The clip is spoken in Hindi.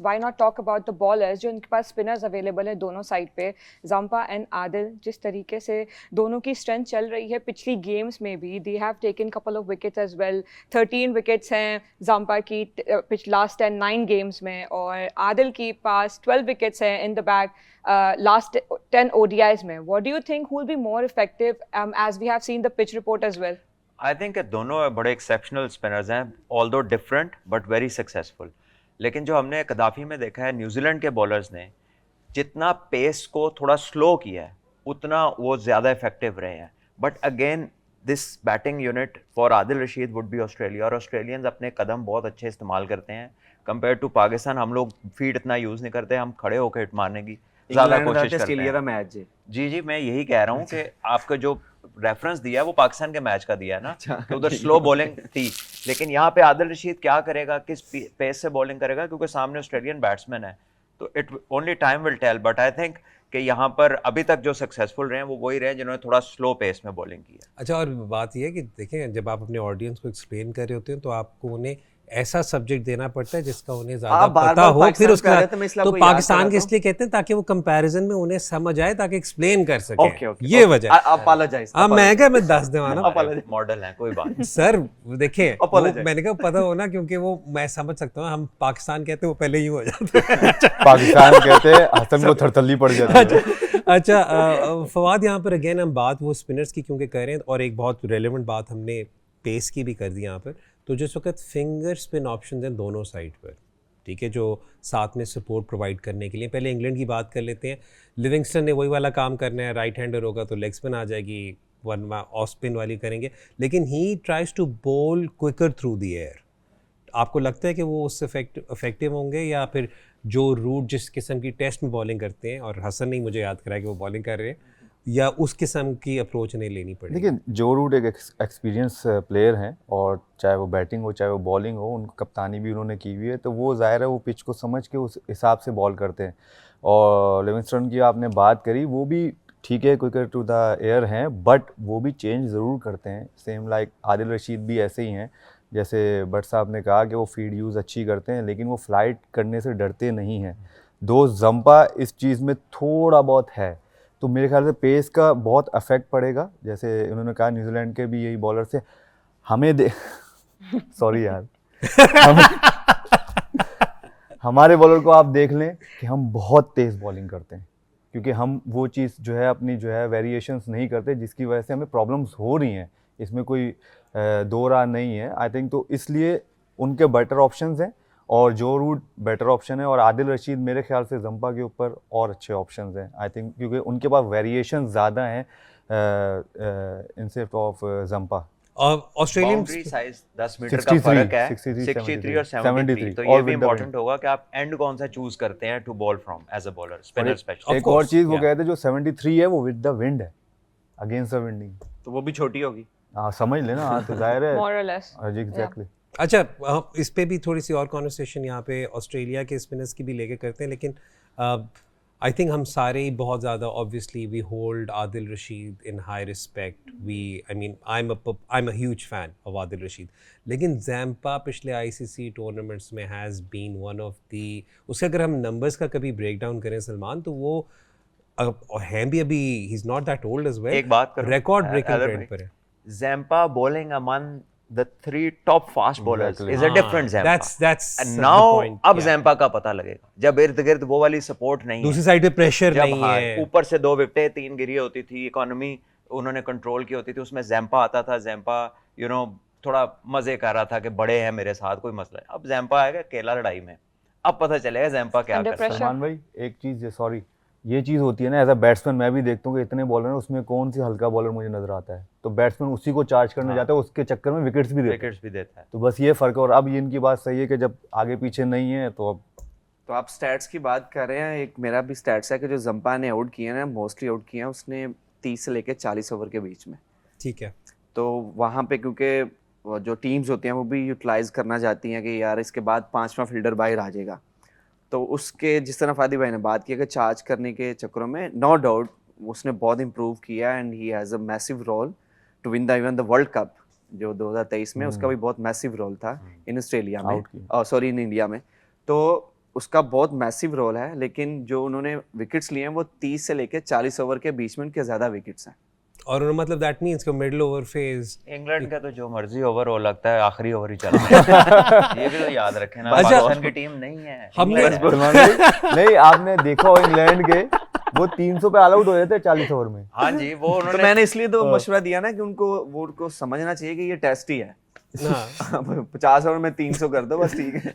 why not talk about the bowlers जो इनके पास spinners available है दोनों side पे, Zampa and Adil, जिस तरीके से दोनों की strength चल रही है पिछली games में भी, they have taken couple of wickets as well. 13 wickets हैं Zampa की last 9 games में, और Adil की पास 12 wickets हैं in the bag last 10 ODIs में. What do you think who will be more effective as we have seen the pitch report as well? I think दोनों बड़े एक्सेप्शनल स्पिनर्स हैं, although different but very successful. लेकिन जो हमने कदाफी में देखा है, न्यूजीलैंड के बॉलर्स ने जितना पेस को थोड़ा स्लो किया है उतना वो ज़्यादा इफेक्टिव रहे हैं. But again this batting unit for Adil Rashid would be Australia, और ऑस्ट्रेलियंस अपने कदम बहुत अच्छे इस्तेमाल करते हैं कंपेयर टू पाकिस्तान. हम लोग फील्ड इतना यूज़ नहीं करते, हम खड़े होकर हिट मारने की ज़्यादा कोशिश करते हैं. मैच जी मैं यही कह रहा हूँ कि आपका जो रेफरेंस दिया है वो पाकिस्तान के मैच का दिया है ना, कि उधर स्लो बॉलिंग थी. लेकिन यहाँ पे आदिल रशीद क्या करेगा, किस पेस से बॉलिंग करेगा, क्योंकि सामने ऑस्ट्रेलियन बैट्समैन है. तो it only time will tell. But I think कि यहाँ पर अभी तक जो सक्सेसफुल रहे हैं वो वही रहे जिन्होंने थोड़ा स्लो पेस में बॉलिंग की है. अच्छा, और बात यह है कि देखें, जब आप अपने ऑडियंस को एक्सप्लेन कर रहे होते हैं तो आपको उन्हें ऐसा सब्जेक्ट देना पड़ता है जिसका उन्हें ज्यादा पता हो. फिर उसका तो पाकिस्तान के इसलिए कहते हैं ताकि वो कंपैरिजन में उन्हें समझ आए, ताकि एक्सप्लेन कर सके. ये वजह है. मैं क्या, मैं 10 देवाना मॉडल है, कोई बात सर. देखिए मैंने कहा पता हो ना, क्योंकि वो मैं समझ सकता हूँ. हम पाकिस्तान कहते हैं वो पहले ही हो जाते हैं. पाकिस्तान कहते हैं हसन को थरथल्ली पड़ जाती है. अच्छा फवाद, यहाँ पर अगेन हम बात वो स्पिनर्स की क्योंकि कर रहे हैं, और एक बहुत रेलेवेंट बात हमने पेस की भी कर दी यहाँ पर. तो जिस वक्त फिंगर स्पिन ऑप्शन हैं दोनों साइड पर, ठीक है, जो साथ में सपोर्ट प्रोवाइड करने के लिए. पहले इंग्लैंड की बात कर लेते हैं. लिविंगस्टन ने वही वाला काम करना है, राइट हैंडर होगा तो लेग स्पिन आ जाएगी, वरना ऑफ स्पिन वाली करेंगे. लेकिन he tries to bowl quicker through the air. आपको लगता है कि वो उससे इफेक्टिव होंगे, या फिर जो रूट जिस किस्म की टेस्ट में बॉलिंग करते हैं, और हसन ने मुझे याद कराया कि वो बॉलिंग कर रहे हैं, या उस किस्म की अप्रोच नहीं लेनी पड़ेगी? देखिए, जो रूट एक एक्सपीरियंस प्लेयर हैं, और चाहे वो बैटिंग हो चाहे वो बॉलिंग हो, उनकी कप्तानी भी उन्होंने की हुई है, तो वो ज़ाहिर है वो पिच को समझ के उस हिसाब से बॉल करते हैं. और लिविंगस्टन की आपने बात करी, वो भी ठीक है क्विकर टू द एयर हैं, बट वो भी चेंज ज़रूर करते हैं. सेम लाइक आदिल रशीद भी ऐसे ही हैं. जैसे भट्ट साहब ने कहा कि वो फील्ड यूज़ अच्छी करते हैं, लेकिन वो फ्लाइट करने से डरते नहीं हैं. दो जंपा इस चीज़ में थोड़ा बहुत है, तो मेरे ख्याल से पेस का बहुत अफेक्ट पड़ेगा. जैसे उन्होंने कहा न्यूजीलैंड के भी यही बॉलर से हमें सॉरी यार हमारे बॉलर को आप देख लें कि हम बहुत तेज़ बॉलिंग करते हैं, क्योंकि हम वो चीज़ जो है अपनी जो है वेरिएशंस नहीं करते, जिसकी वजह से हमें प्रॉब्लम्स हो रही हैं. इसमें कोई दो राह नहीं है आई थिंक. तो इसलिए उनके बेटर ऑप्शंस हैं, और जो रूट बेटर ऑप्शन है. और आदिल रशीद मेरे ख्याल से जंपा के ऊपर और अच्छे ऑप्शंस हैं आई थिंक, क्योंकि उनके पास वेरिएशन ज़्यादा हैं इंस्टेड ऑफ जंपा. और ऑस्ट्रेलियन बाउंड्री साइज 10 मीटर का फर्क है, 63 और 73. तो ये भी इंपॉर्टेंट होगा कि आप एंड कौन सा चूज करते हैं to bowl from as a bowler, spinner specially. एक और चीज़ वो कहते हैं जो 73 है वो विद द विंड है, अगेंस्ट द विंडिंग, तो वो भी छोटी होगी. हाँ समझ लेना. हाँ तो जाहिर है more or less. एग्जैक्टली. अच्छा, इस पे भी थोड़ी सी और कॉन्वर्सेशन यहाँ पे ऑस्ट्रेलिया के स्पिनर्स की भी लेके करते हैं. लेकिन आई थिंक हम सारे ही बहुत ज़्यादा obviously we hold Adil Rashid in high respect. I mean I am a huge fan of Adil Rashid. लेकिन जैम्पा पिछले आईसीसी टूर्नामेंट्स में has been one of the, उसके अगर हम नंबर्स का कभी ब्रेक डाउन करें सलमान, तो वो हैं भी अभी, he is not that old age well. एक बात करो, रिकॉर्ड ब्रेकिंग ट्रेंड पर है. Zampa bowling among the 3 top fast bowlers is a different Zampa. That's and now अब Zampa का पता लगेगा जब इर्द गिर्द वो वाली सपोर्ट नहीं है, दूसरी साइड पे प्रेशर नहीं है, ऊपर से 2 विकेटें 3 गिरी होती थी, इकोनॉमी उन्होंने कंट्रोल की होती थी, उसमें Zampa आता था. Zampa थोड़ा मजे कर रहा था कि बड़े हैं मेरे साथ, कोई मसला है. अब Zampa आएगा अकेला लड़ाई में, अब पता चलेगा Zampa क्या करता है. सलमान भाई एक चीज़, सॉरी, ये चीज़ होती है ना, एज अ बैट्समैन मैं भी देखता हूँ कि इतने बॉलर हैं, उसमें कौन सी हल्का बॉलर मुझे नजर आता है, तो बैट्समैन उसी को चार्ज करने जाता है, उसके चक्कर में विकेट्स भी देता है. तो बस ये फ़र्क है. और अब ये इनकी बात सही है कि जब आगे पीछे नहीं है तो अब तो आप स्टैट्स की बात कर रहे हैं. एक मेरा भी स्टैट्स है कि जो जंपा ने आउट किए हैं, मोस्टली आउट किए हैं उसने 30 से लेकर 40 ओवर के बीच में. ठीक है. तो वहाँ पे क्योंकि जो टीम्स होती हैं वो भी यूटिलाइज करना चाहती हैं कि यार इसके बाद 5वां फील्डर बाहर आ जाएगा, तो उसके जिस तरह फादी भाई ने बात की कि चार्ज करने के चक्करों में नो डाउट उसने बहुत इंप्रूव किया, and he has a massive role to win the even the world cup जो 2023 में, उसका भी बहुत मैसिव रोल था इन ऑस्ट्रेलिया में, सॉरी इन इंडिया में. तो उसका बहुत मैसिव रोल है, लेकिन जो उन्होंने विकेट्स लिए हैं वो 30 से लेके 40 ओवर के बीच में उनके ज़्यादा विकेट्स हैं। और मतलब दैट मींस कि मिडिल ओवर फेज इंग्लैंड का तो जो मर्जी ओवर हो लगता है आखिरी ओवर ही चला है। ये भी तो याद रखें ना, अच्छा, पाकिस्तान की टीम नहीं है, हमने- इंग्लैंड है। सलमान भाई, नहीं आपने देखा हो इंग्लैंड के वो 300 पे ऑल आउट हो जाते हैं 40 ओवर में। हाँ जी, वो तो उन्होंने मैंने इसलिए तो मशवरा दिया ना कि उनको समझना चाहिए कि ये टेस्ट ही है। हाँ 50 ओवर में 300 कर दो बस, ठीक है।